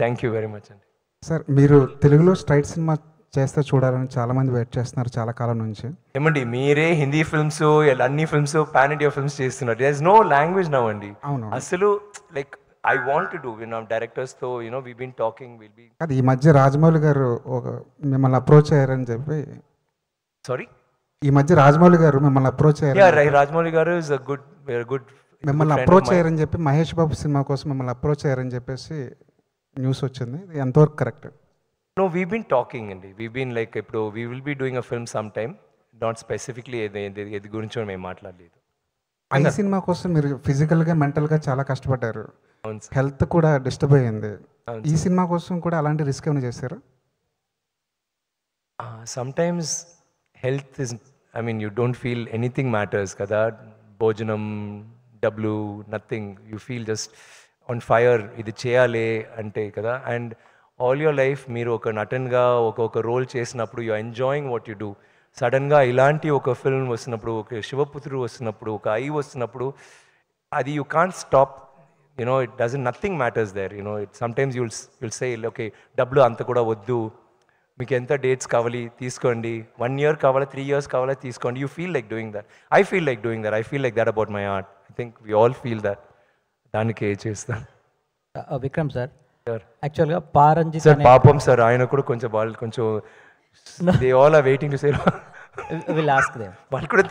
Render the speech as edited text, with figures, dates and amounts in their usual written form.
Thank you very much అండి. Sir మీరు తెలుగులో స్ట్రైట్ సినిమా చేస్తే చూడాలని చాలామంది వెయిట్ చేస్తున్నారు చాలా కాలం నుంచి. ఏమండి మీరే హిందీ ఫిల్మ్స్ అన్ని ఫిల్మ్స్ పాన్ ఇండియా ఫిల్మ్స్ చేస్తున్నారు. There is no language now అండి. అవును. అసలు like I want to do డైరెక్టర్స్తో we been talking will be. అది ఈ మధ్య రాజమౌళి గారు ఒక మిమ్మల్ని అప్రోచ్ అయ్యారని చెప్పి. సారీ, ఈ మధ్య రాజమౌళి గారు మిమ్మల్ని అప్రోచ్ అయ్యారు. రాజమౌళి గారు ఇస్ అ గుడ్ మిమ్మల్ని అప్రోచ్ అయ్యారని చెప్పి మహేష్ బాబు సినిమా కోసం మిమ్మల్ని అప్రోచ్ అయ్యారని చెప్పేసి న్యూస్ వచ్చింది. ఇది ఎంతవరకు correct? No, we've been talking అండి. We've been like ఇప్పుడు we will be doing a film sometime. Not specifically ఏది గురించో మేము మాట్లాడలేదు. ఈ సినిమా కోసం మీరు ఫిజికల్గా మెంటల్గా చాలా కష్టపడ్డారు. అవును సార్. హెల్త్ కూడా డిస్టర్బ్ అయ్యింది. అవును ఈ సినిమా కోసం కూడా అలాంటి రిస్క్ ఏమైనా చేశారు? Sometimes health is you don't feel anything matters కదా. భోజనం, డబ్బులు, nothing. You feel just on fire. ఇది చేయాలి అంటే కదా. అండ్ ఆల్ యువర్ లైఫ్ మీరు ఒక నటన్గా ఒక రోల్ చేసినప్పుడు you enjoying what you do. సడన్గా ఇలాంటి ఒక ఫిల్మ్ వస్తున్నప్పుడు, ఒక శివపుత్రుడు వస్తున్నప్పుడు, ఒక ఐ వస్తున్నప్పుడు, అది you can't stop. It doesn't nothing matters there. Sometimes you'll say okay డబ్బులు అంత కూడా వద్దు, మీకు ఎంత డేట్స్ కావాలి తీసుకోండి, 1 year కావాలా 3 years కావాలా తీసుకోండి. You feel like doing that. I feel like doing that. I feel like that about my art. I think we all feel that. దానికి చేస్తాను. విక్రమ్ సార్, యాక్చువల్గా పారంజిత్ సార్ పాపం సార్ ఆయన కూడా కొంచెం వాళ్ళు కొంచెం they all are waiting to say will ask them. వాళ్ళు కూడా